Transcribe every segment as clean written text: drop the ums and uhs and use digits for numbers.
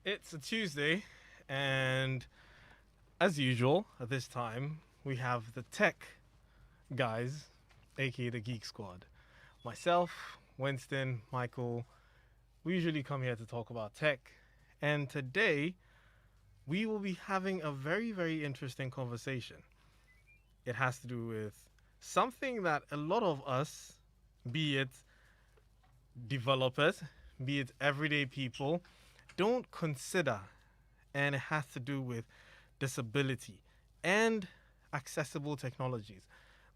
It's a Tuesday, and as usual, at this time, we have the tech guys, aka the Geek Squad. Myself, Winston, Michael, we usually come here to talk about tech, and today we will be having a very, very interesting conversation. It has to do with something that a lot of us, be it developers, be it everyday people, don't consider, and it has to do with disability and accessible technologies.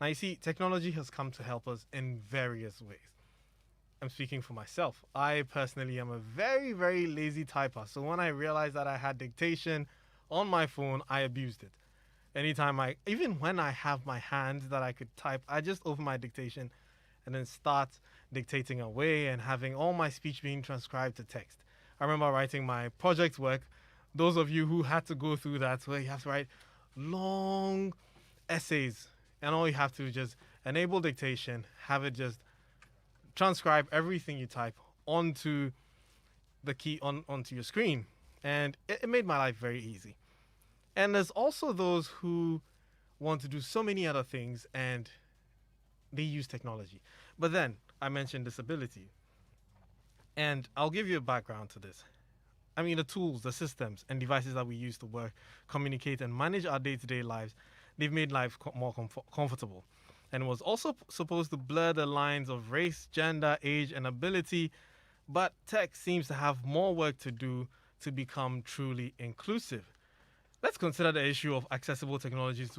Now, you see, technology has come to help us in various ways. I'm speaking for myself. I personally am a very, very lazy typer. So when I realized that I had dictation on my phone, I abused it. Even when I have my hands that I could type, I just open my dictation and then start dictating away and having all my speech being transcribed to text. I remember writing my project work. Those of you who had to go through that, where you have to write long essays, and all you have to just enable dictation, have it just transcribe everything you type onto the key onto your screen, and it made my life very easy. And there's also those who want to do so many other things, and they use technology. But then I mentioned disability, and I'll give you a background to this. I mean, the tools, the systems, and devices that we use to work, communicate, and manage our day-to-day lives, they've made life more comfortable. And it was also supposed to blur the lines of race, gender, age, and ability. But tech seems to have more work to do to become truly inclusive. Let's consider the issue of accessible technologies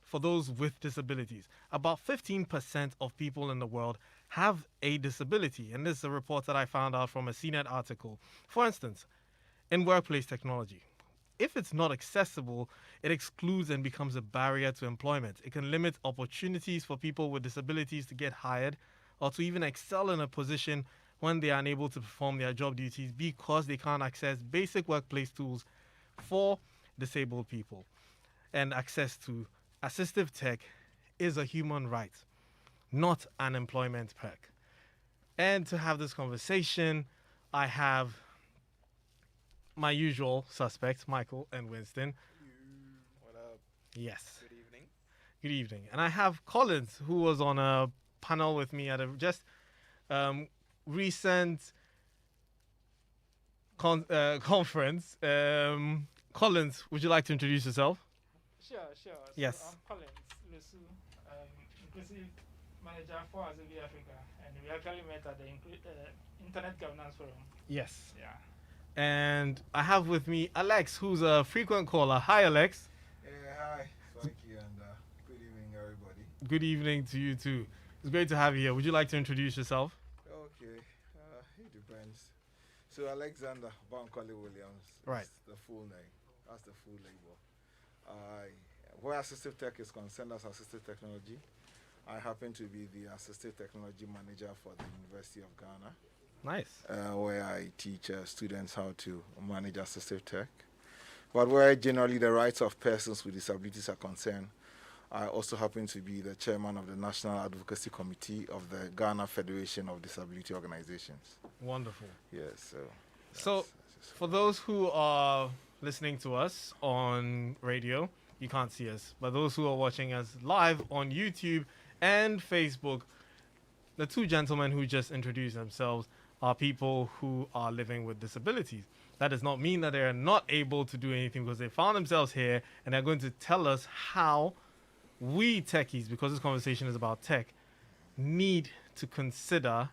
for those with disabilities. About 15% of people in the world have a disability, and this is a report that I found out from a CNET article. For instance, in workplace technology, if it's not accessible, it excludes and becomes a barrier to employment. It can limit opportunities for people with disabilities to get hired or to even excel in a position when they are unable to perform their job duties because they can't access basic workplace tools for disabled people. And access to assistive tech is a human right, not an employment perk. And to have this conversation, I have my usual suspects, Michael and Winston. What up? Yes, Good evening. good evening. And I have Collins, who was on a panel with me at a just recent conference. Collins, would you like to introduce yourself? Sure. So Yes. I'm Collins Lusu, Inclusive Manager for Azubi Africa, and we actually met at the Internet Governance Forum. Yes. Yeah. And I have with me Alex, who's a frequent caller. Hi, Alex. Hi. Thank you, and good evening, everybody. Good evening to you too. It's great to have you here. Would you like to introduce yourself? Okay, it depends. So Alexander Bankole Williams Right. is the full name. That's the full label. I, where assistive tech is concerned as assistive technology, I happen to be the assistive technology manager for the University of Ghana, Nice. where I teach students how to manage assistive tech. But where generally the rights of persons with disabilities are concerned, I also happen to be the chairman of the National Advocacy Committee of the Ghana Federation of Disability Organizations. Wonderful. Yes, so. So, for those who are listening to us on radio, you can't see us, but those who are watching us live on YouTube and Facebook, the two gentlemen who just introduced themselves are people who are living with disabilities. That does not mean that they are not able to do anything because they found themselves here and they're going to tell us how we techies, because this conversation is about tech, need to consider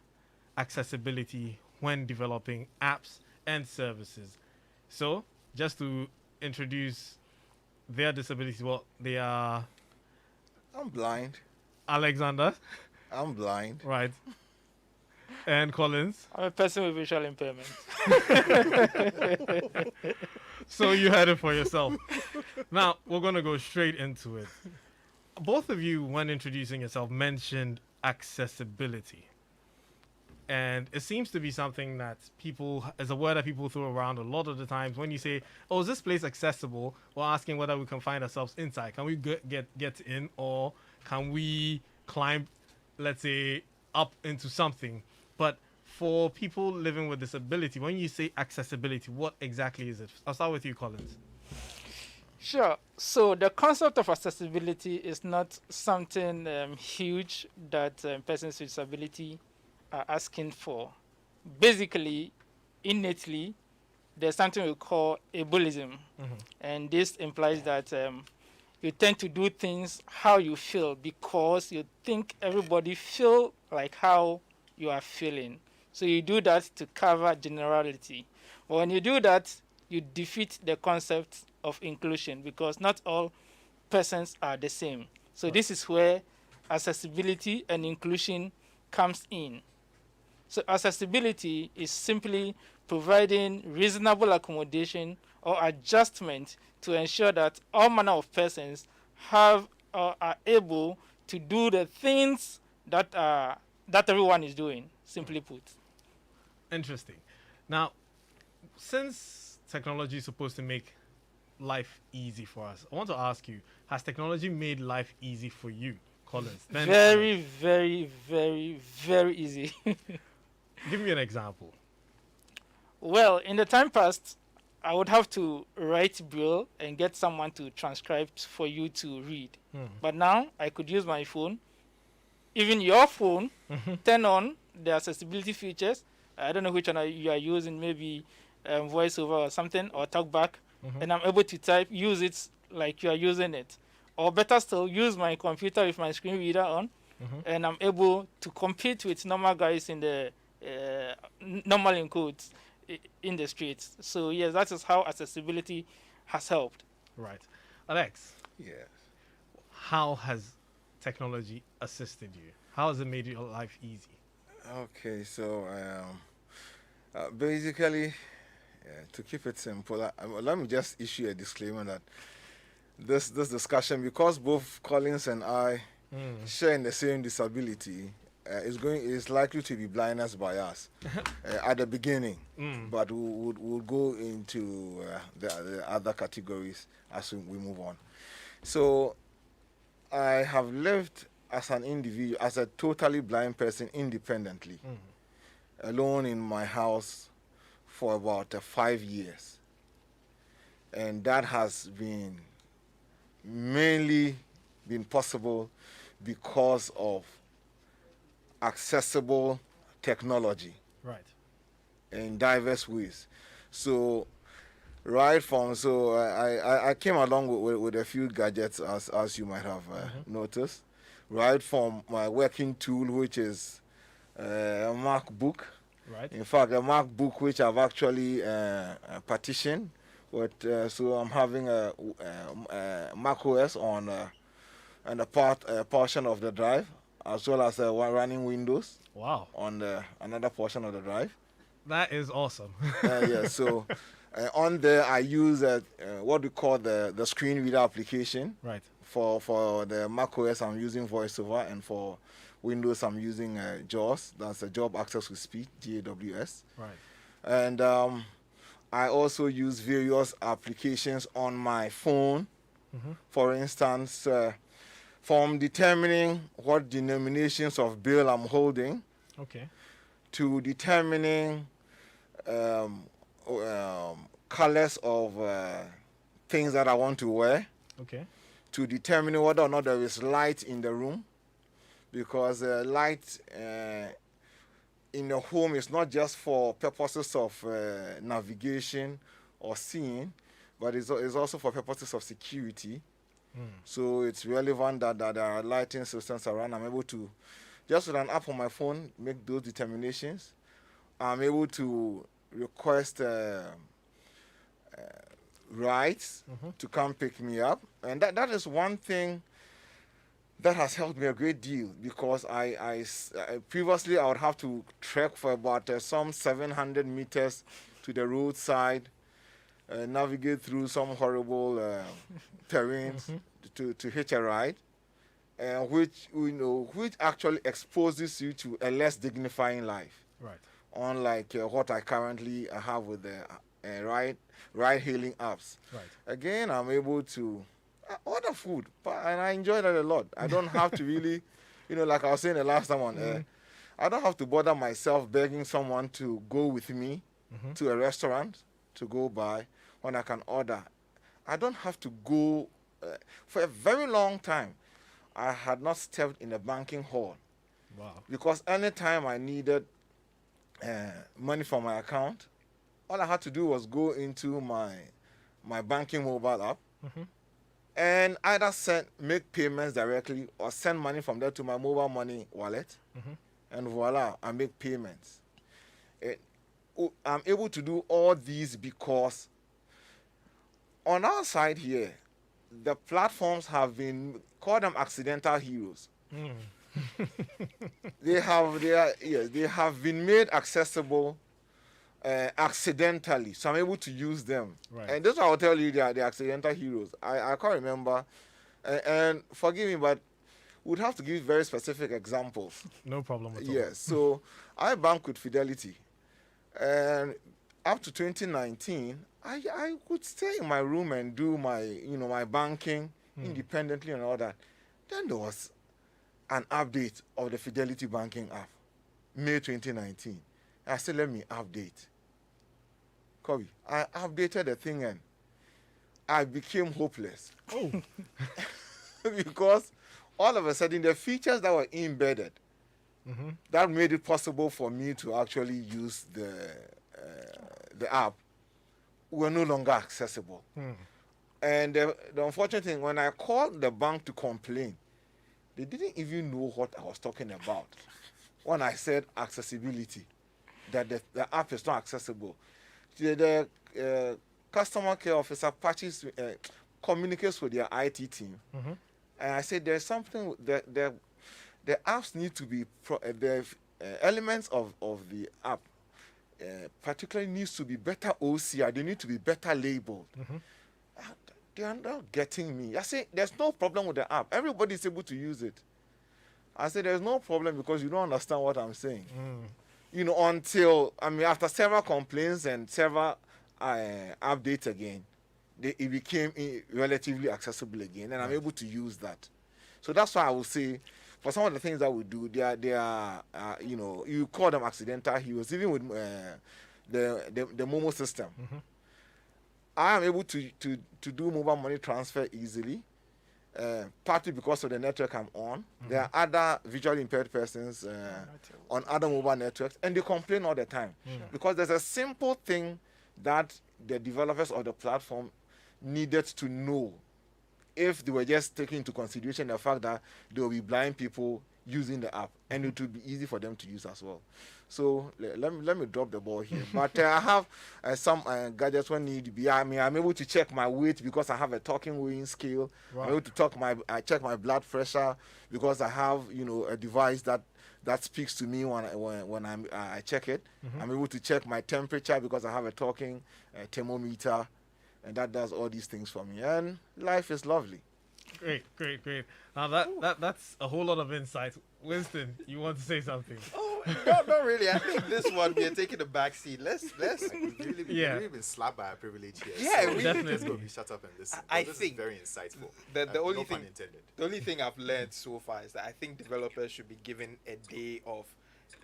accessibility when developing apps and services. So, just to introduce their disabilities, well, they are I'm blind. Alexander, I'm blind. right, and Collins. I'm a person with visual impairment. So you heard it for yourself. Now, we're going to go straight into it. Both of you, when introducing yourself, mentioned accessibility. And it seems to be something that is a word that people throw around a lot of the times. When you say, "Oh, is this place accessible?" We're asking whether we can find ourselves inside. Can we get in, or can we climb, let's say, up into something? But for people living with disability, when you say accessibility, what exactly is it? I'll start with you, Collins. Sure. So the concept of accessibility is not something huge that persons with disability are asking for. Basically, innately, there's something we call ableism, and this implies that you tend to do things how you feel because you think everybody feel like how you are feeling. So you do that to cover generality. But when you do that, you defeat the concept of inclusion because not all persons are the same. So this is where accessibility and inclusion comes in. So accessibility is simply providing reasonable accommodation or adjustment to ensure that all manner of persons have or are able to do the things that everyone is doing, simply put. Interesting. Now, since technology is supposed to make life easy for us, I want to ask you: has technology made life easy for you, Collins? Then Very, very, very, very easy. give me an example. Well, in the time past, I would have to write Braille and get someone to transcribe for you to read. But now I could use my phone, even your phone, turn on the accessibility features. I don't know which one you are using, maybe voiceover or something, or talkback, and I'm able to use it like you are using it. Or better still, use my computer with my screen reader on, and I'm able to compete with normal guys in the normal in codes in the streets. So yes, that is how accessibility has helped. Right. Alex, Yes. how has technology assisted you? How has it made your life easy? Okay, so basically, to keep it simple, let me just issue a disclaimer that this discussion, because both Collins and I share in the same disability, is likely to be blindness bias at the beginning, but we'll go into the other categories as we move on. So I have lived as an individual, as a totally blind person, independently, alone in my house for about 5 years. And that has been mainly been possible because of accessible technology Right. in diverse ways. So I came along with a few gadgets, as you might have noticed, right from my working tool, which is a MacBook. Right. In fact, a MacBook which I've actually partitioned with, so I'm having a Mac OS on and a portion of the drive, as well as running Windows Wow. on another portion of the drive. That is awesome. Yeah, so on there I use what we call the screen reader application. Right. For the Mac OS, I'm using VoiceOver, and for Windows, I'm using JAWS. That's a Job Access with Speed, JAWS. Right. And I also use various applications on my phone. For instance, from determining what denominations of bill I'm holding Okay. to determining colors of things that I want to wear, Okay. to determining whether or not there is light in the room, because light in the home is not just for purposes of navigation or seeing, but it's also for purposes of security. So it's relevant that there are lighting systems around. I'm able to, just with an app on my phone, make those determinations. I'm able to request rides to come pick me up. And that is one thing that has helped me a great deal, because I previously I would have to trek for about some 700 meters to the roadside, navigate through some horrible terrains to hitch a ride, which actually exposes you to a less dignifying life. Right. Unlike what I currently have with the ride-hailing apps. Right. Again, I'm able to order food, and I enjoy that a lot. I don't have to really, like I was saying the last time on, I don't have to bother myself begging someone to go with me to a restaurant to go buy when I can order. I don't have to go. For a very long time, I had not stepped in a banking hall Wow. because anytime I needed money from my account, all I had to do was go into my banking mobile app and either make payments directly or send money from there to my mobile money wallet, and voila, I make payments. I'm able to do all these because on our side here, the platforms have been, call them accidental heroes. They have been made accessible accidentally, so I'm able to use them. Right. And this I'll tell you, they are the accidental heroes. I can't remember, and forgive me, but we'd have to give very specific examples. No problem at all. Yes, so I bank with Fidelity, and up to 2019, I could stay in my room and do my banking independently and all that. Then there was an update of the Fidelity banking app, May 2019. I said, let me update. Kobe, I updated the thing and I became hopeless. Oh. Because all of a sudden the features that were embedded that made it possible for me to actually use the app were no longer accessible. And the unfortunate thing, when I called the bank to complain, they didn't even know what I was talking about. When I said accessibility, that the app is not accessible. The customer care officer communicates with their IT team. And I said there's something, the apps need to be, the elements of the app particularly needs to be better OCR, they need to be better labeled. They are not getting me. I say there's no problem with the app. Everybody is able to use it. I say there's no problem because you don't understand what I'm saying. Until, after several complaints and several updates again, it became relatively accessible again, and I'm able to use that. So that's why I will say, for some of the things that we do, they are you call them accidental heroes. Even with the Momo system, I am able to do mobile money transfer easily, partly because of the network I'm on. There are other visually impaired persons on other mobile networks, and they complain all the time because there's a simple thing that the developers of the platform needed to know if they were just taking into consideration the fact that there will be blind people using the app, and it would be easy for them to use as well. So let me drop the ball here. But I have some gadgets when need be. I'm able to check my weight because I have a talking weighing scale. Right. I'm able to I check my blood pressure because I have a device that speaks to me when I check it. I'm able to check my temperature because I have a talking thermometer, and that does all these things for me. And life is lovely. Great. Now that's a whole lot of insight. Winston, you want to say something? Oh, no, not really. I think this one we are taking the back seat. Let's We've really been slapped by our privilege here. Yeah, so we- Definitely. Let's go. Shut up and listen. I This think is very insightful. the only no thing pun intended. the only thing I've learned so far is that I think developers should be given a day of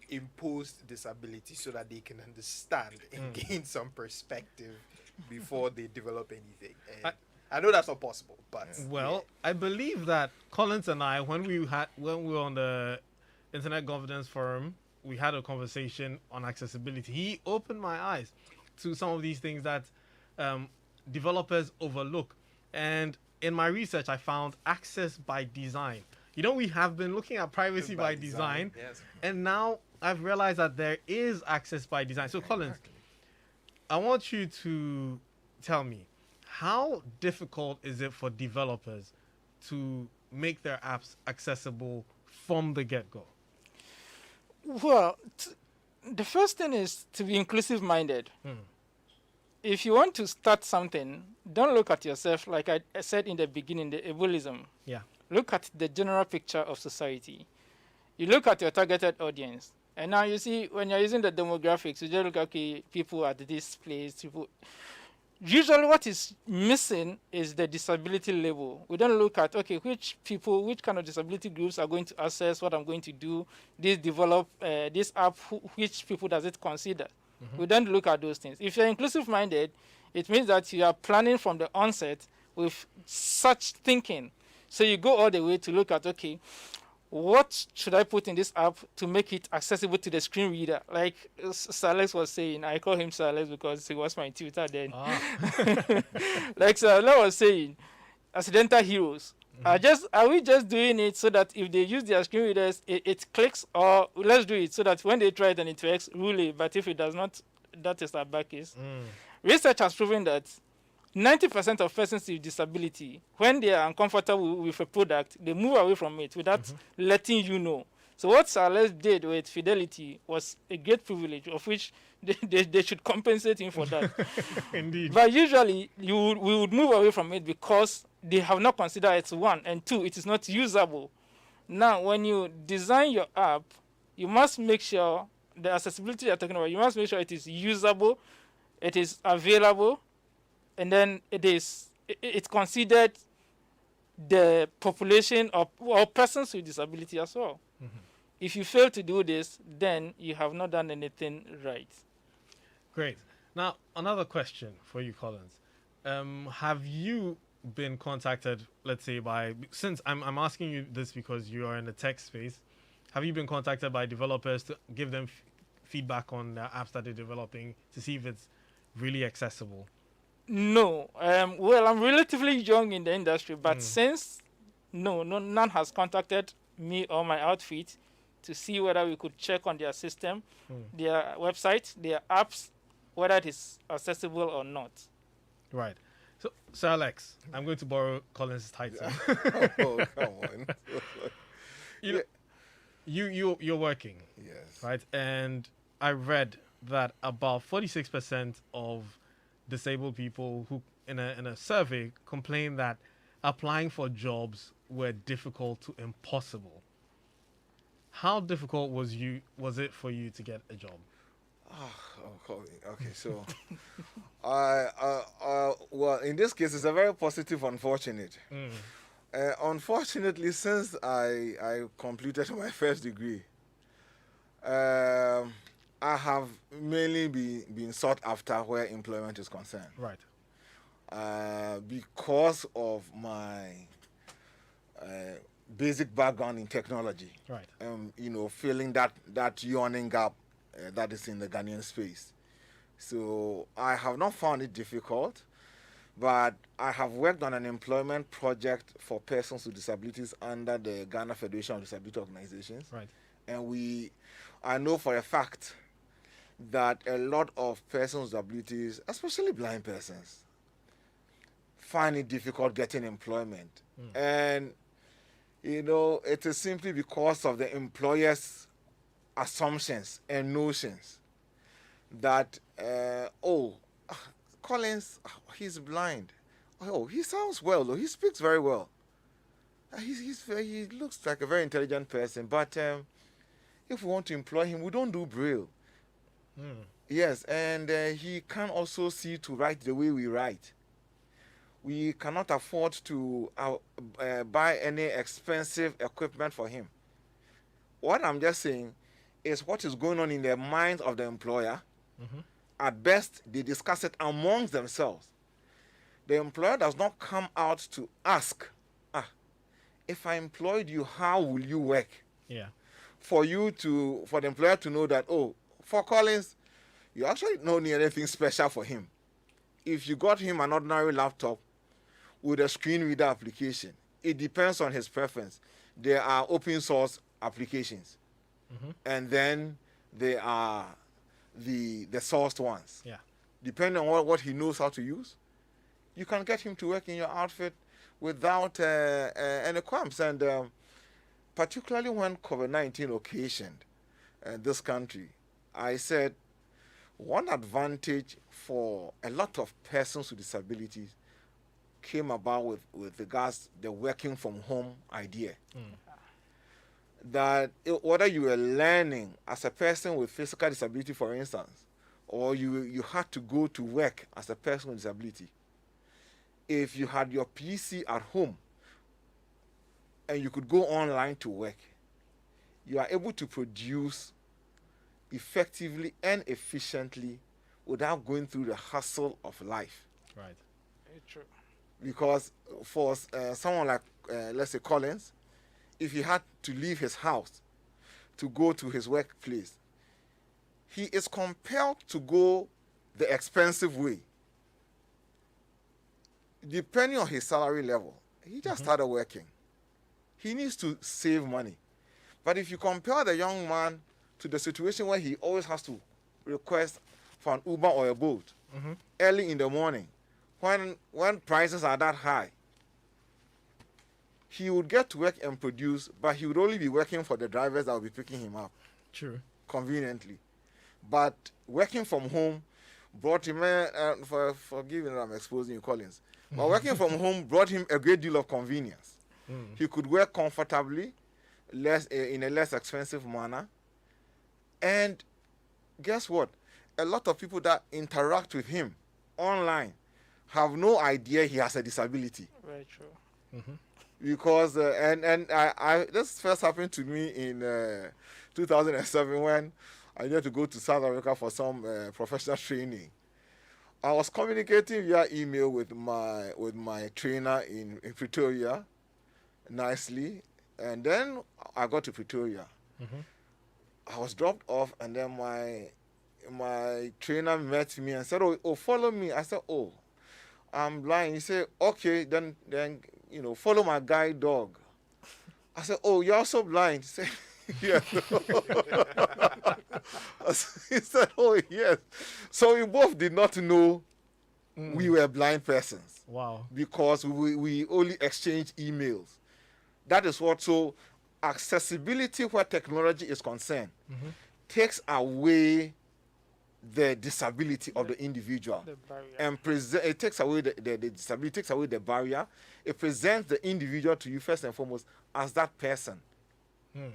imposed disability so that they can understand and gain some perspective before they develop anything. And I know that's not possible, but Well, I believe that Collins and I, when we were on the Internet Governance Forum, we had a conversation on accessibility. He opened my eyes to some of these things that developers overlook. And in my research, I found access by design. We have been looking at privacy by design, yes. and now I've realized that there is access by design. So, Collins, I want you to tell me, how difficult is it for developers to make their apps accessible from the get-go? Well, the first thing is to be inclusive minded. If you want to start something, don't look at yourself like I said in the beginning, the ableism. Yeah. Look at the general picture of society. You look at your targeted audience. And now you see, when you're using the demographics, you just look, okay, people at this place, people. Usually what is missing is the disability label. We don't look at, okay, which kind of disability groups are going to access what I'm going to do, this app, which people does it consider. We don't look at those things. If you're inclusive minded, it means that you are planning from the onset with such thinking. So you go all the way to look at, okay, what should I put in this app to make it accessible to the screen reader? Like Sir Alex was saying, I call him Sir Alex because he was my tutor then. Like Sir Alex was saying, accidental heroes. Are we just doing it so that if they use their screen readers, it clicks, or let's do it so that when they try it and it works, really, but if it does not, that is our back case. Research has proven that 90% of persons with disability, when they are uncomfortable with a product, they move away from it without letting you know. So what Sir Alex did with Fidelity was a great privilege, of which they should compensate him for that. Indeed. But usually, we would move away from it because they have not considered it, one, and two, it is not usable. Now, when you design your app, you must make sure the accessibility you're talking about, you must make sure it is usable, it is available, and then it's considered the population or persons with disability as well. If you fail to do this, then you have not done anything right. Great. Now, another question for you, Collins. Have you been contacted, let's say, since I'm asking you this because you are in the tech space, have you been contacted by developers to give them feedback on the apps that they're developing to see if it's really accessible? No. Well, I'm relatively young in the industry, but since none has contacted me or my outfit to see whether we could check on their system, their website, their apps, whether it is accessible or not. Right. So, Sir Alex, I'm going to borrow Collins' title. Oh, come on. You're working, Yes. right? And I read that about 46% of disabled people who, in a survey, complained that applying for jobs were difficult to impossible. How difficult was it for you to get a job? Okay, so well, in this case, it's a very positive unfortunate. Unfortunately, since I completed my first degree, I have mainly been sought after where employment is concerned. Right. Because of my basic background in technology. Right. Filling that yawning gap that is in the Ghanaian space. So I have not found it difficult, but I have worked on an employment project for persons with disabilities under the Ghana Federation of Disability Organizations. Right. And I know for a fact that a lot of persons with disabilities, especially blind persons, find it difficult getting employment. And, it is simply because of the employer's assumptions and notions that, Collins, he's blind. Oh, he sounds well, though. He speaks very well. He looks like a very intelligent person, but if we want to employ him, we don't do Braille. Yes, and he can also see to write the way we write. We cannot afford to buy any expensive equipment for him. What I'm just saying is what is going on in the minds of the employer. At best, they discuss it amongst themselves. The employer does not come out to ask, if I employed you, how will you work? Yeah. For the employer to know that, for Collins, you actually don't need anything special for him. If you got him an ordinary laptop with a screen reader application, it depends on his preference. There are open source applications, and then there are the sourced ones. Yeah. Depending on what he knows how to use, you can get him to work in your outfit without any qualms. And particularly when COVID-19 occasioned this country, I said one advantage for a lot of persons with disabilities came about with regards the working from home idea. That whether you were learning as a person with physical disability, for instance, or you had to go to work as a person with disability, if you had your PC at home and you could go online to work, you are able to produce effectively and efficiently without going through the hustle of life. Right. Very true. Because for someone like, let's say, Collins, if he had to leave his house to go to his workplace, he is compelled to go the expensive way. Depending on his salary level, he just started working. He needs to save money. But if you compare the young man to the situation where he always has to request for an Uber or a Bolt early in the morning, when prices are that high, he would get to work and produce, but he would only be working for the drivers that will be picking him up True. conveniently. But working from home brought him, forgive me that I'm exposing you, Collins, but working from home brought him a great deal of convenience. He could work comfortably, in a less expensive manner. And guess what? A lot of people that interact with him online have no idea he has a disability. Very true. Because this first happened to me in 2007 when I needed to go to South Africa for some professional training. I was communicating via email with my trainer in Pretoria nicely, and then I got to Pretoria. I was dropped off, and then my trainer met me and said, "Oh, follow me." I said, "Oh, I'm blind." He said, "Okay, then follow my guide dog." I said, "Oh, you're also blind?" He said, "Yes." He said, "Oh, yes." So we both did not know we were blind persons. Wow. Because we only exchanged emails. That is what, so accessibility where technology is concerned takes away the disability of the individual. The barrier. And it takes away the disability, takes away the barrier. It presents the individual to you first and foremost as that person. You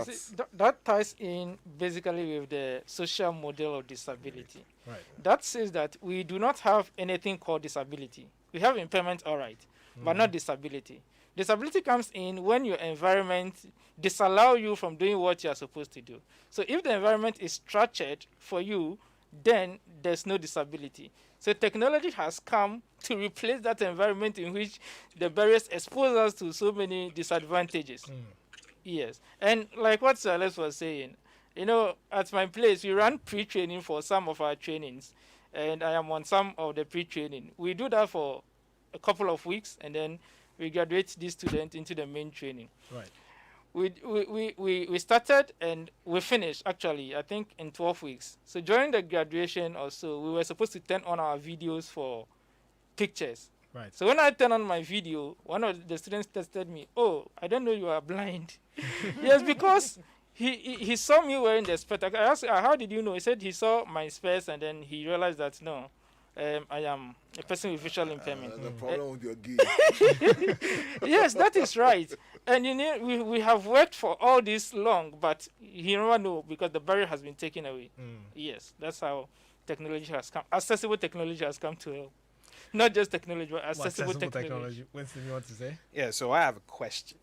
see, that ties in basically with the social model of disability. Right. That says that we do not have anything called disability. We have impairment, all right, but not disability. Disability comes in when your environment disallow you from doing what you are supposed to do. So if the environment is structured for you, then there's no disability. So technology has come to replace that environment in which the barriers expose us to so many disadvantages. Yes. And like what Sir Alex was saying, at my place, we run pre-training for some of our trainings, and I am on some of the pre-training. We do that for a couple of weeks, and then we graduate this student into the main training. Right. We started and we finished, actually, I think in 12 weeks. So during the graduation or so, we were supposed to turn on our videos for pictures. Right. So when I turned on my video, one of the students tested me, "Oh, I don't know you are blind." Yes, because he saw me wearing the spectacles. I asked, "How did you know?" He said he saw my specs, and then he realized that, no, I am a person with visual impairment. The problem with your gear. Yes, that is right. And we have worked for all this long, but he never know because the barrier has been taken away. Yes, that's how technology has come. Accessible technology has come to help. Not just technology, but accessible technology. Winston, you want to say? Yeah, so I have a question.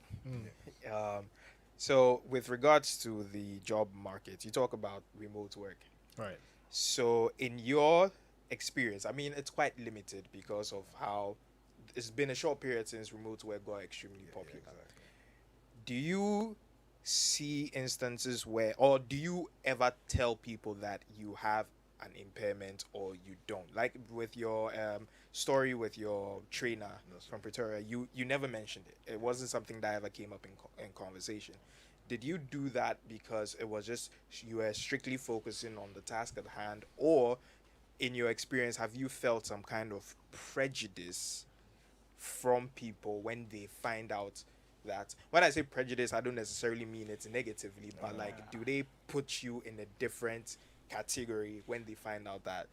So with regards to the job market, you talk about remote work. Right. So in your experience, I mean, it's quite limited because of how it's been a short period since remote work got extremely popular. Do you see instances where, or do you ever tell people that you have an impairment or you don't? Like with your story with your trainer from Pretoria, you never mentioned it. It wasn't something that ever came up in conversation. Did you do that because it was just you were strictly focusing on the task at hand, or in your experience have you felt some kind of prejudice from people when they find out that, when I say prejudice, I don't necessarily mean it negatively, but like, do they put you in a different category when they find out that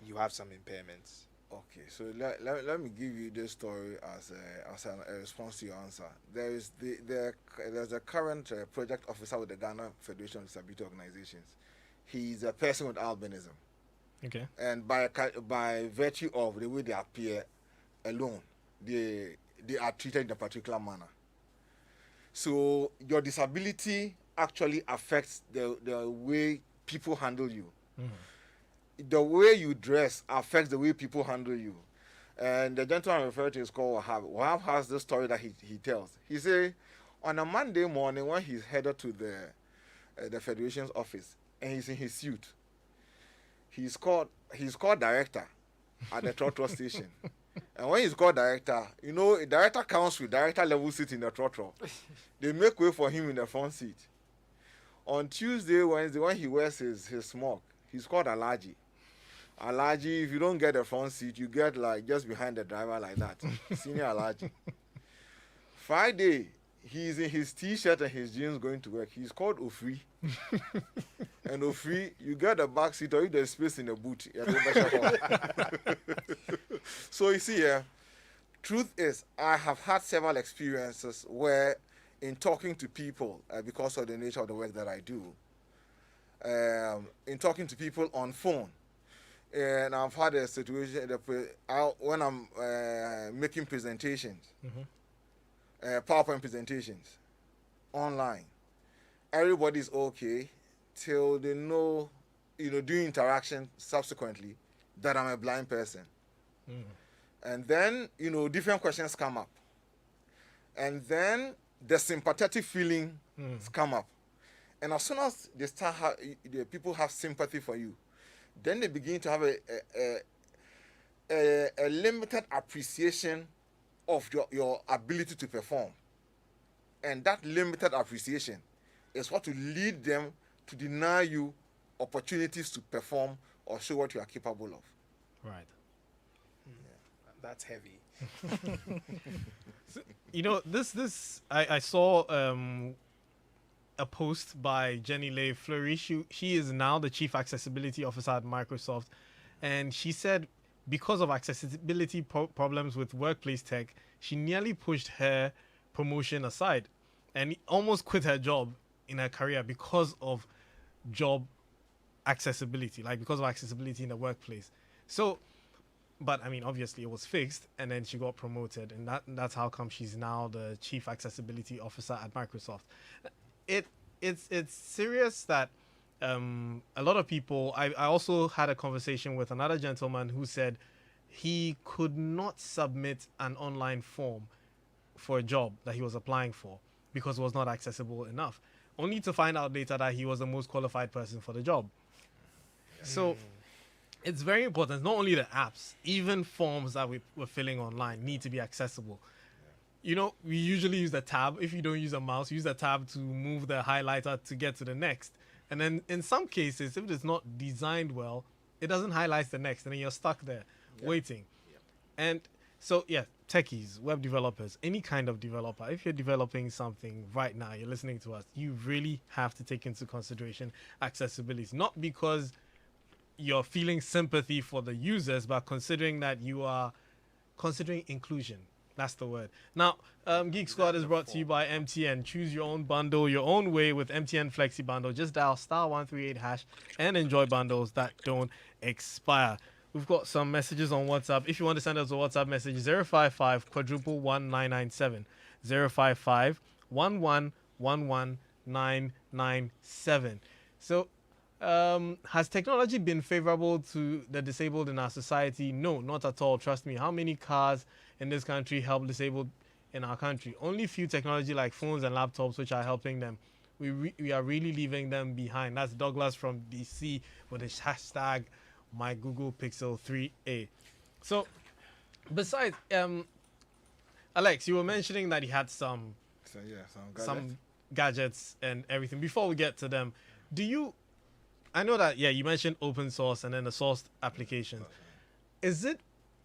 you have some impairments? Okay, so let me give you this story as a response to your answer. There's a current project officer with the Ghana Federation of Disability Organizations. He's a person with albinism. Okay. And by virtue of the way they appear alone, they are treated in a particular manner. So your disability actually affects the way people handle you. The way you dress affects the way people handle you. And the gentleman I referred to is called Wahab. Wahab has this story that he tells. He say, on a Monday morning when he's headed to the Federation's office and he's in his suit, he's called director at the trotro station. And when he's called director, you know, a director counts with director level seat in the trotro. They make way for him in the front seat. On Tuesday, Wednesday, when he wears his smock, he's called Alaji. Alaji, if you don't get the front seat, you get like just behind the driver like that. Senior Alaji. Friday, he's in his t-shirt and his jeans going to work. He's called Ofri. And Ofri, you get the back seat or you there's space in the boot. So you see here, truth is, I have had several experiences where in talking to people, because of the nature of the work that I do, in talking to people on phone, and I've had a situation when I'm making presentations, PowerPoint presentations, online. Everybody's okay till they know, doing interaction subsequently that I'm a blind person. And then, different questions come up. And then the sympathetic feelings come up. And as soon as they start, the people have sympathy for you, then they begin to have a limited appreciation of your ability to perform. And that limited appreciation is what will lead them to deny you opportunities to perform or show what you are capable of. Right. That's heavy. So, this I saw a post by Jenny Leigh Fleury. She is now the Chief Accessibility Officer at Microsoft, and she said because of accessibility problems with workplace tech, she nearly pushed her promotion aside and almost quit her job in her career because of job accessibility, because of accessibility in the workplace. So, but I mean, obviously it was fixed, and then she got promoted, and that's how come she's now the Chief Accessibility Officer at Microsoft. It's serious that a lot of people. I also had a conversation with another gentleman who said he could not submit an online form for a job that he was applying for because it was not accessible enough, only to find out later that he was the most qualified person for the job. So it's very important. Not only the apps, even forms that we're filling online need to be accessible. We usually use the tab. If you don't use a mouse, use the tab to move the highlighter to get to the next. And then in some cases, if it's not designed well, it doesn't highlight the next, and then you're stuck there waiting. And so, techies, web developers, any kind of developer, if you're developing something right now, you're listening to us, you really have to take into consideration accessibility. Not because you're feeling sympathy for the users, but considering that you are considering inclusion. That's the word. Now, Geek Squad is brought to you by MTN. Choose your own bundle your own way with MTN Flexi Bundle. Just dial *138# and enjoy bundles that don't expire. We've got some messages on WhatsApp. If you want to send us a WhatsApp message, 055 quadruple 1997. 055 1111997. So, has technology been favorable to the disabled in our society? No, not at all. Trust me. How many cars in this country help disabled in our country? Only few technology like phones and laptops which are helping them. We are really leaving them behind. That's Douglas from DC with the hashtag my Google Pixel 3a. So, besides, Alex, you were mentioning that you had some gadgets and everything. Before we get to them, I know that you mentioned open source and then the sourced applications. Is it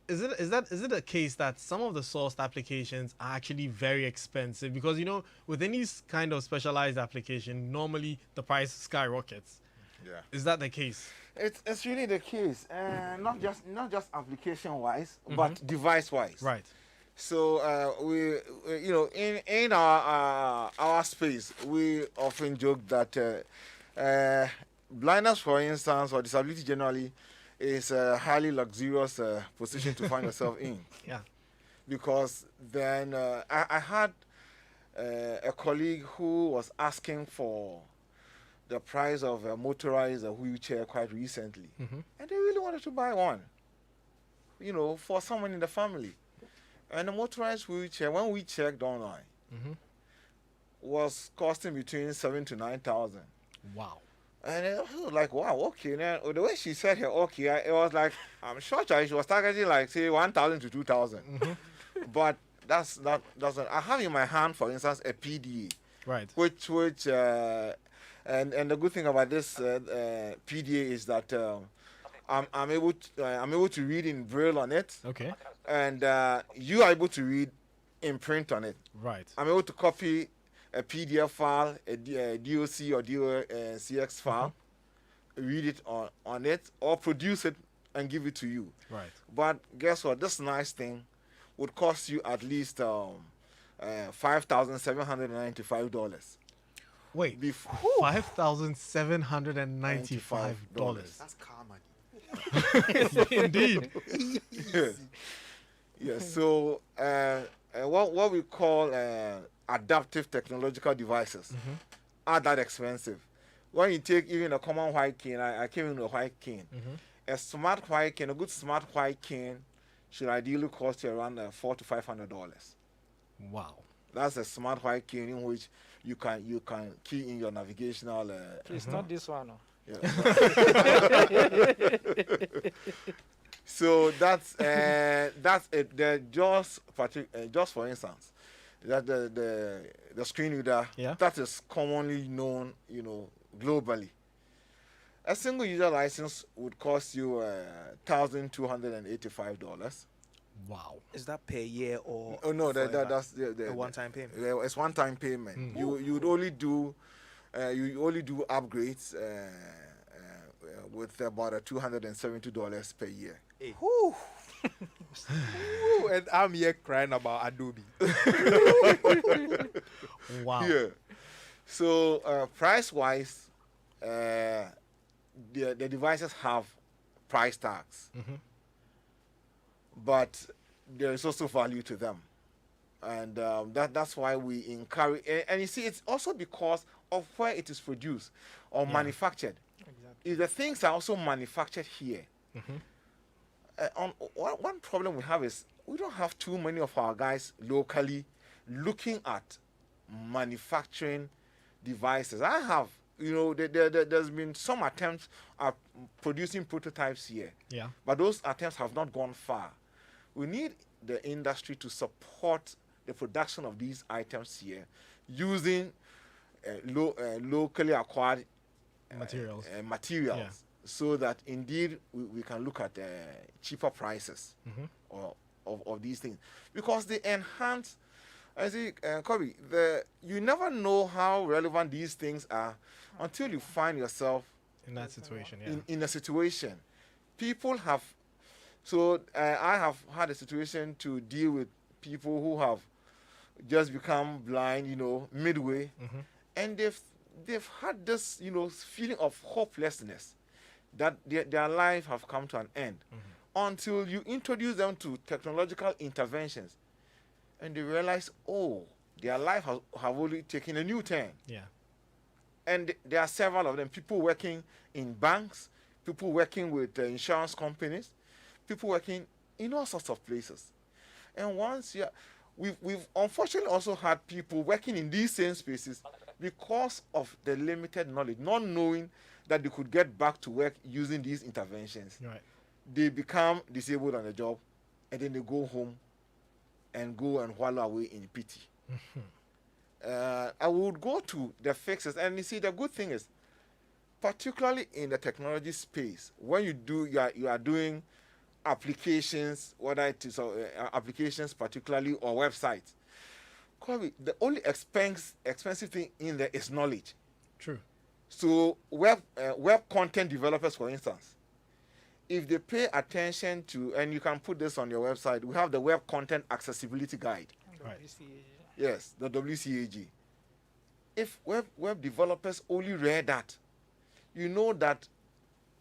a case that some of the sourced applications are actually very expensive? Because with any kind of specialized application, normally the price skyrockets. Yeah. Is that the case? It's really the case, not just application wise, but device wise. Right. So we in our space, we often joke that blindness, for instance, or disability generally, is a highly luxurious position to find yourself in. Yeah. Because then I had a colleague who was asking for the price of a motorized wheelchair quite recently. Mhm. And they really wanted to buy one, for someone in the family. And the motorized wheelchair, when we checked online, Mhm. was costing between 7,000 to 9,000. Wow. And it was like, wow, okay. Now, the way she said her okay, it was like, I'm sure she was targeting like, say, 1,000 to 2,000. But that's not, I have in my hand, for instance, a PDA, Right. which and the good thing about this PDA is that I'm able to read in Braille on it, Okay. and you are able to read in print on it. Right. I'm able to copy a PDF file, a DOC or DOCX file, read it on it, or produce it and give it to you. Right. But guess what? This nice thing would cost you at least $5,795. Wait. $5,795. That's car money. Indeed. Yes. Yes. So what we call adaptive technological devices are that expensive. When you take even a common white cane, I came in a white cane. A smart white cane, a good smart white cane, should ideally cost you around $400 to $500. Wow. That's a smart white cane in which you can key in your navigational. Please, not this one. No. Yeah. So that's it. Just for instance, that the screen reader, Yeah. that is commonly known, globally. A single user license would cost you $1,285. Wow. Is that per year or? Oh no, forever? that's the A one-time payment. It's one-time payment. You would only do upgrades with about $270 per year. Whew. Whew, and I'm here crying about Adobe. Wow. Yeah. So price-wise, the devices have price tags, but there is also value to them, and that's why we encourage. And you see, it's also because of where it is produced or manufactured. Exactly. If the things are also manufactured here, one problem we have is we don't have too many of our guys locally looking at manufacturing devices. I have, there's been some attempts at producing prototypes here, Yeah. but those attempts have not gone far. We need the industry to support the production of these items here using locally acquired Materials. materials, Yeah. so that indeed we can look at cheaper prices of these things, because they enhance. I see, Kobe, you never know how relevant these things are until you find yourself In that situation, yeah. in a situation. People have, I have had a situation to deal with people who have just become blind, midway, and they've had this, feeling of hopelessness that their life have come to an end until you introduce them to technological interventions, and they realize, oh, their life have only taken a new turn. Yeah. And there are several of them, people working in banks, people working with insurance companies, people working in all sorts of places. And we've unfortunately also had people working in these same spaces because of the limited knowledge, not knowing that they could get back to work using these interventions. Right. They become disabled on the job, and then they go home and wallow away in pity. I would go to the fixes, and you see, the good thing is, particularly in the technology space, when you are doing applications, whether it is applications particularly or websites, the only expensive thing in there is knowledge. True. So web content developers, for instance, if they pay attention to, and you can put this on your website, we have the Web Content Accessibility Guide. Right. Yes, the WCAG. If web developers only read that, you know that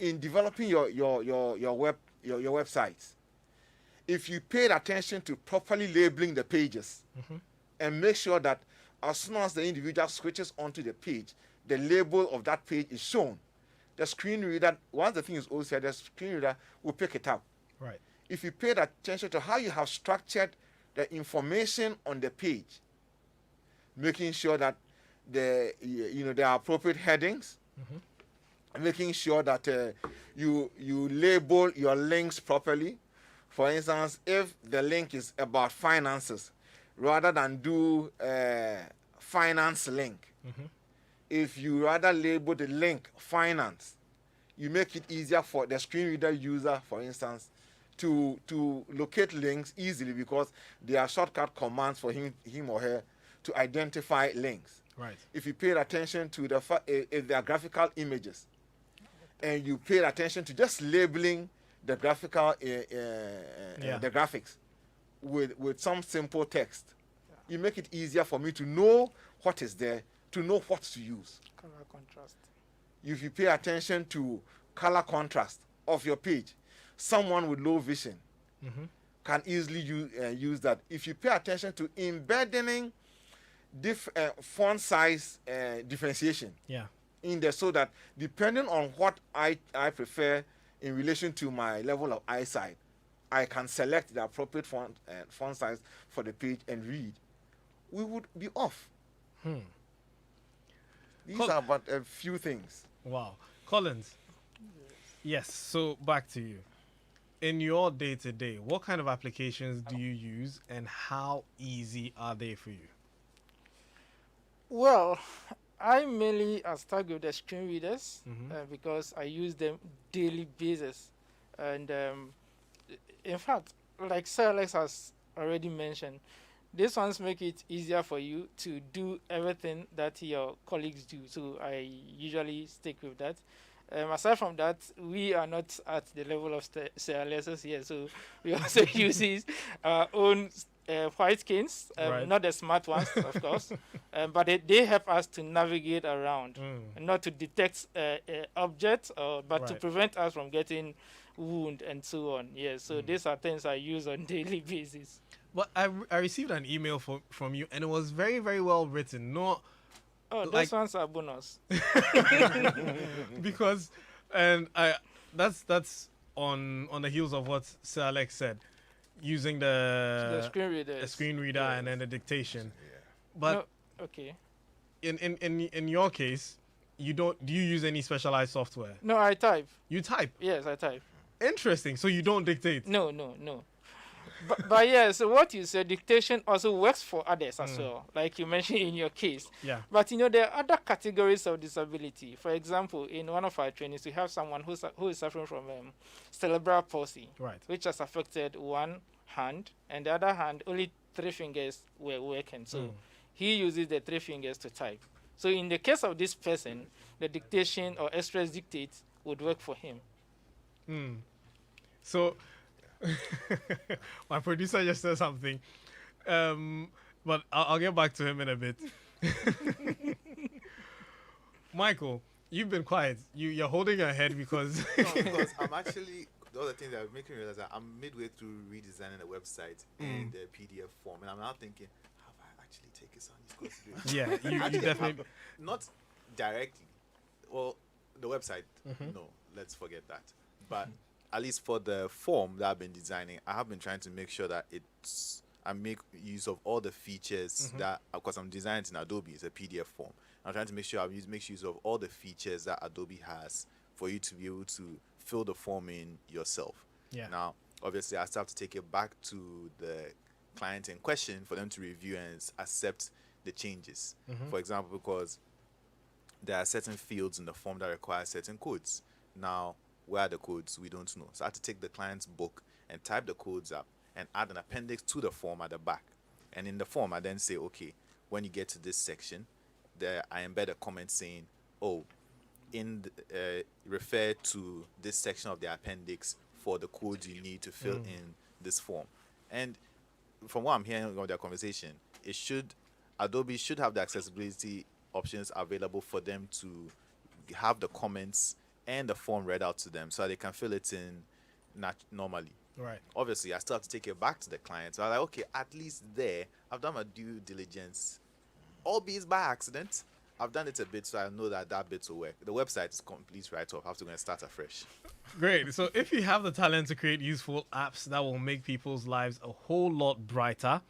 in developing your websites, if you paid attention to properly labeling the pages and make sure that as soon as the individual switches onto the page, the label of that page is shown. The screen reader, once the thing is all said, the screen reader will pick it up. Right. If you paid attention to how you have structured the information on the page, making sure that there are appropriate headings, making sure that you label your links properly. For instance, if the link is about finances, rather than do finance link, if you rather label the link finance, you make it easier for the screen reader user, for instance, to locate links easily, because there are shortcut commands for him or her to identify links. Right. If you paid attention to if there are graphical images, and you paid attention to just labeling the graphical the graphics with some simple text, you make it easier for me to know what is there, to know what to use. Color contrast. If you pay attention to color contrast of your page, someone with low vision can easily use that. If you pay attention to embedding font size differentiation in there, so that depending on what I prefer in relation to my level of eyesight, I can select the appropriate font size for the page and read, we would be off. These are but a few things. Wow. Collins. Yes. So back to you. In your day-to-day, what kind of applications do you use, and how easy are they for you? Well, I mainly start with the screen readers because I use them daily basis. And in fact, like Sir Alex has already mentioned, these ones make it easier for you to do everything that your colleagues do. So I usually stick with that. Aside from that, we are not at the level of Sir Alex's here, so we also use our own white skins, Right. not the smart ones, of course, but they help us to navigate around, and not to detect objects, but to Right. prevent us from getting wound and so on. Yeah, so these are things I use on daily basis. But I received an email from you, and it was very, very well written. Not Oh, like- those ones are bonus. because, that's on the heels of what Sir Alex said, using The the screen readers. screen reader Yes. and then the dictation. But No, okay. in your case, do you use any specialized software? No, I type. You type. Yes, I type. Interesting. So you don't dictate. No. But yeah, so what you said, dictation also works for others as well, like you mentioned in your case. Yeah. But there are other categories of disability. For example, in one of our trainings, we have someone who is suffering from cerebral palsy, Right. which has affected one hand, and the other hand, only 3 fingers were working. So he uses the 3 fingers to type. So in the case of this person, the dictation or express dictate would work for him. So my producer just said something, but I'll get back to him in a bit. Michael, you've been quiet. You're holding your head because No, because I'm actually, the other thing that making me realize that I'm midway through redesigning the website and the PDF form, and I'm now thinking, have I actually taken some of these considerations? yeah, you Actually, definitely. not directly. Well, the website, no, let's forget that. But at least for the form that I've been designing, I have been trying to make sure that I make use of all the features that, of course, I'm designing in Adobe. It's a PDF form. I'm trying to make sure make use of all the features that Adobe has for you to be able to fill the form in yourself. Yeah. Now, obviously, I still have to take it back to the client in question for them to review and accept the changes. For example, because there are certain fields in the form that require certain codes. Now, where are the codes? We don't know. So I had to take the client's book and type the codes up and add an appendix to the form at the back. And in the form, I then say, okay, when you get to this section, there I embed a comment saying, oh, refer to this section of the appendix for the codes you need to fill in this form. And from what I'm hearing of their conversation, Adobe should have the accessibility options available for them to have the comments and the form read out to them so they can fill it in normally. Right. Obviously, I still have to take it back to the client. So I'm like, okay, at least there, I've done my due diligence, albeit by accident. I've done it a bit, so I know that bit will work. The website is complete write-off. I have to go and start afresh. Great. So if you have the talent to create useful apps that will make people's lives a whole lot brighter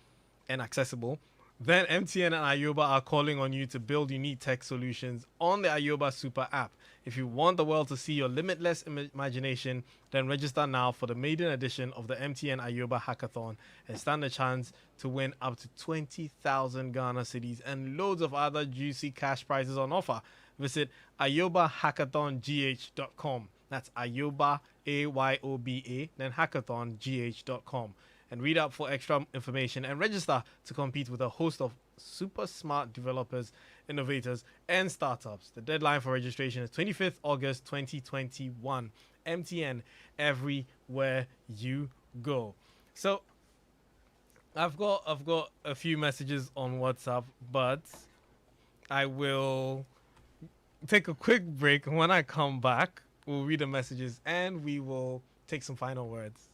and accessible, then MTN and Ayoba are calling on you to build unique tech solutions on the Ayoba Super app. If you want the world to see your limitless imagination, then register now for the maiden edition of the MTN Ayoba Hackathon and stand a chance to win up to 20,000 Ghana cedis and loads of other juicy cash prizes on offer. Visit ayobahackathongh.com. That's Ayoba, AYOBA, then hackathongh.com. And read up for extra information and register to compete with a host of super smart developers, innovators, and startups. The deadline for registration is 25th August 2021. MTN, everywhere you go. So I've got a few messages on WhatsApp, but I will take a quick break. When I come back, we'll read the messages and we will take some final words.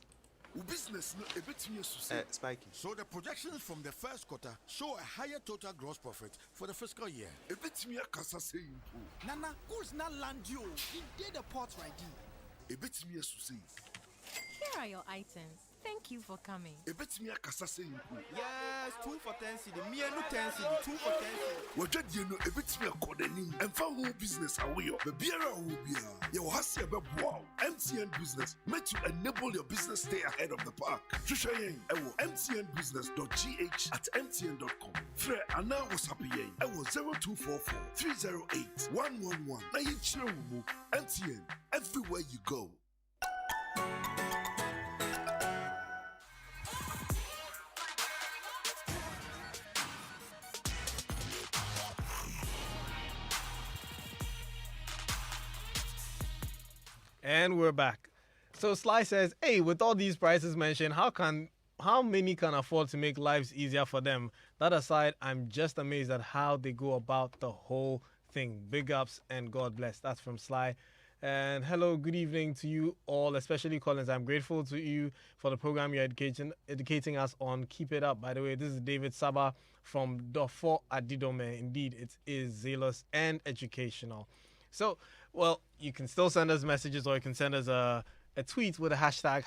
Business no a bit me Spiky. So the projections from the first quarter show a higher total gross profit for the fiscal year. A bit me kasa saying Nana, goods not land you. He did the port right. A bit me say. Here are your items. Thank you for coming. A bit me kasa saying Yes, 2 for 10 cedi. Me no 10 cedi. 2 for 10 cedi. we just you know a bit me according and found whole business away. The beer will be your hustle wow. MTN Business made to enable your business stay ahead of the pack. Shushayen, mtnbusiness.gh at mtn.com. Fre Anna was happy. 0244 308 111. Now you chill MTN everywhere you go. And we're back. So Sly says, hey, with all these prices mentioned, how many can afford to make lives easier for them? That aside, I'm just amazed at how they go about the whole thing. Big ups and God bless. That's from Sly. And hello, good evening to you all, especially Collins. I'm grateful to you for the program you're educating us on. Keep it up. By the way, this is David Saba from Dofo Adidome. Indeed, it is zealous and educational. So, well, you can still send us messages, or you can send us a tweet with a hashtag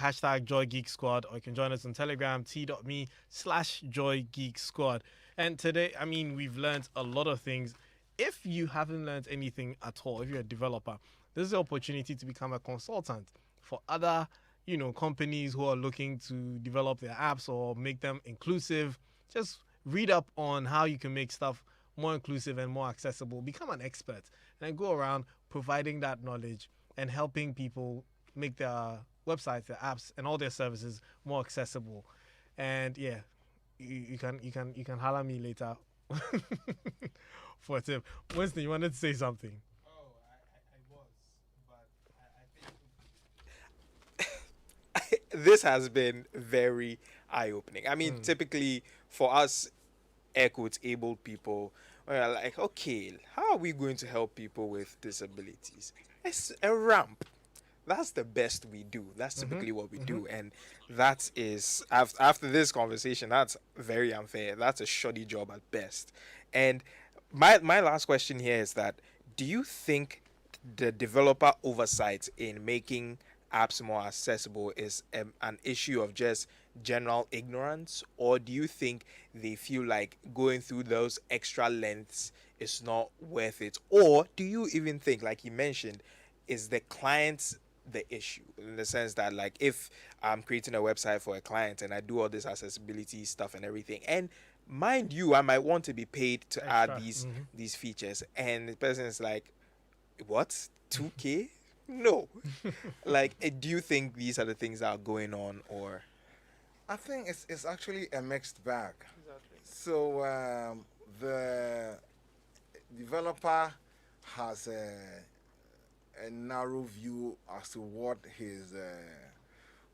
#JoyGeekSquad, or you can join us on Telegram, t.me/JoyGeekSquad. And today, I mean, we've learned a lot of things. If you haven't learned anything at all, if you're a developer, this is the opportunity to become a consultant for other, companies who are looking to develop their apps or make them inclusive. Just read up on how you can make stuff more inclusive and more accessible. Become an expert and go around providing that knowledge and helping people make their websites, their apps, and all their services more accessible. And yeah, you can holler me later for a tip. Winston, you wanted to say something? Oh, I was, but I think This has been very eye-opening. I mean, typically for us air quotes able people, we're like, okay, how are we going to help people with disabilities? It's a ramp. That's the best we do. That's typically what we do. And that is, after this conversation, that's very unfair. That's a shoddy job at best. And my last question here is that, do you think the developer oversight in making apps more accessible is an issue of just general ignorance, or do you think they feel like going through those extra lengths is not worth it? Or do you even think, like you mentioned, is the client the issue, in the sense that, like, if I'm creating a website for a client and I do all this accessibility stuff and everything, and mind you, I might want to be paid to add these features, and the person is like, what, 2K? No. Like, do you think these are the things that are going on? Or I think it's actually a mixed bag. exactly. So the developer has a narrow view as to what his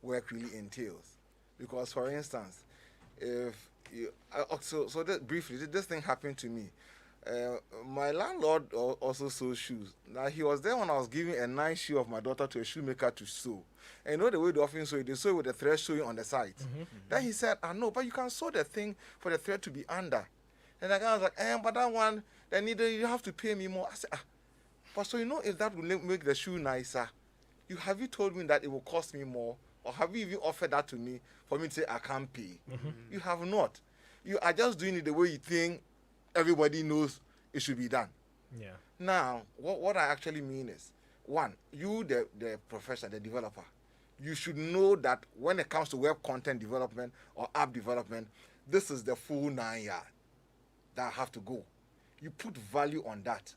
work really entails. Because, for instance, if you so that briefly, this thing happened to me. My landlord also sews shoes. Now he was there when I was giving a nice shoe of my daughter to a shoemaker to sew. And you know the way they often sew it, they sew it with the thread showing on the side. Then he said, "I know, but you can sew the thing for the thread to be under." And the guy was like, "But that one, then you have to pay me more." I said, "But so you know if that will make the shoe nicer, have you told me that it will cost me more, or have you even offered that to me for me to say I can't pay?" You have not. You are just doing it the way you think everybody knows it should be done. Yeah. Now, what I actually mean is, one, you, the professional, the developer, you should know that when it comes to web content development or app development, this is the full 9 yard that have to go. You put value on that,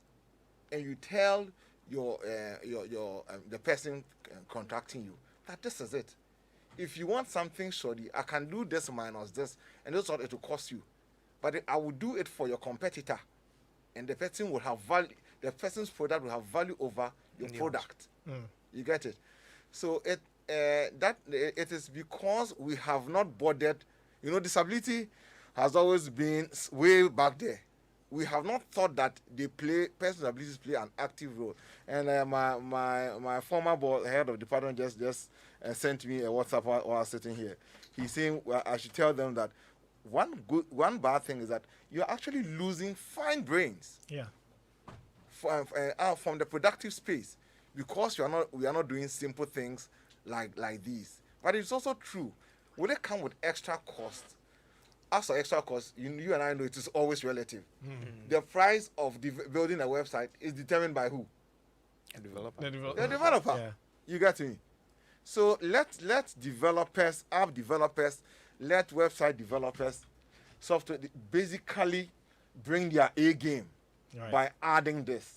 and you tell the person contracting you that this is it. If you want something shoddy, I can do this minus this, and this is what it will cost you. But I will do it for your competitor, and the person will have value. The person's product will have value over your product. You get it? So it is because we have not bothered. You know, disability has always been way back there. We have not thought that persons with abilities play an active role. And my former head of department just sent me a WhatsApp while I was sitting here. He's saying I should tell them that one bad thing is that you're actually losing fine brains. Yeah. From the productive space, because we are not doing simple things like these. But it's also true. Will it come with extra cost? As for extra cost, you and I know it is always relative. The price of building a website is determined by who? A developer. The developer. Yeah. You get me? So let developers, app developers, let website developers, software basically bring their A game by adding this.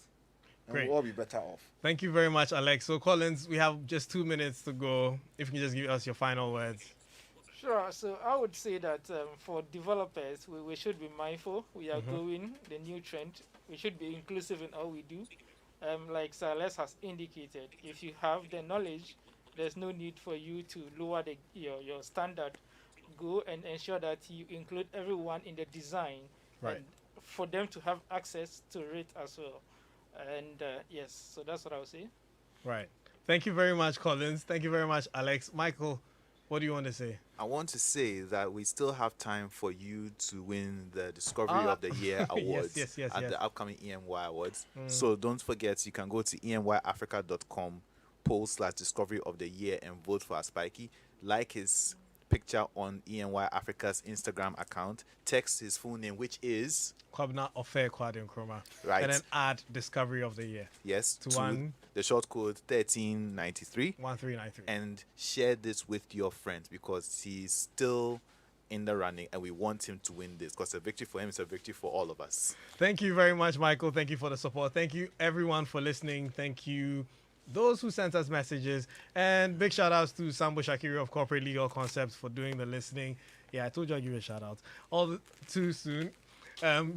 And Great. we'll all be better off. Thank you very much, Alex. So, Collins, we have just 2 minutes to go. If you can just give us your final words. Sure. So I would say that for developers, we should be mindful. We are going the new trend. We should be inclusive in all we do. Like Sir Les has indicated, if you have the knowledge, there's no need for you to lower your standard. Go and ensure that you include everyone in the design, Right. and for them to have access to it as well. And yes, so that's what I would say. Right. Thank you very much, Collins. Thank you very much, Alex. Michael, what do you want to say? I want to say that we still have time for you to win the Discovery of the Year awards yes, at yes. the upcoming EMY awards. So don't forget, you can go to emyafrica.com/Discovery of the Year and vote for Aspikey. Like his picture on EMY Africa's Instagram account. Text his full name, which is Kwabna Ofe Kwadin Chroma. right. And then add Discovery of the Year. Yes, to the short code 1393. 1393. And share this with your friends because he's still in the running and we want him to win this because a victory for him is a victory for all of us. Thank you very much, Michael. Thank you for the support. Thank you, everyone, for listening. Thank you, those who sent us messages. And big shout outs to Sambo Shakiri of Corporate Legal Concepts for doing the listening. Yeah, I told you I'd give you a shout out. Too soon.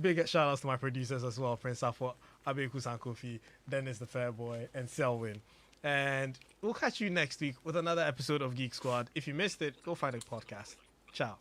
Big shout outs to my producers as well, Prince Safo, Abeku Sankofi, Dennis the Fair Boy, and Selwyn. And we'll catch you next week with another episode of Geek Squad. If you missed it, go find a podcast. Ciao.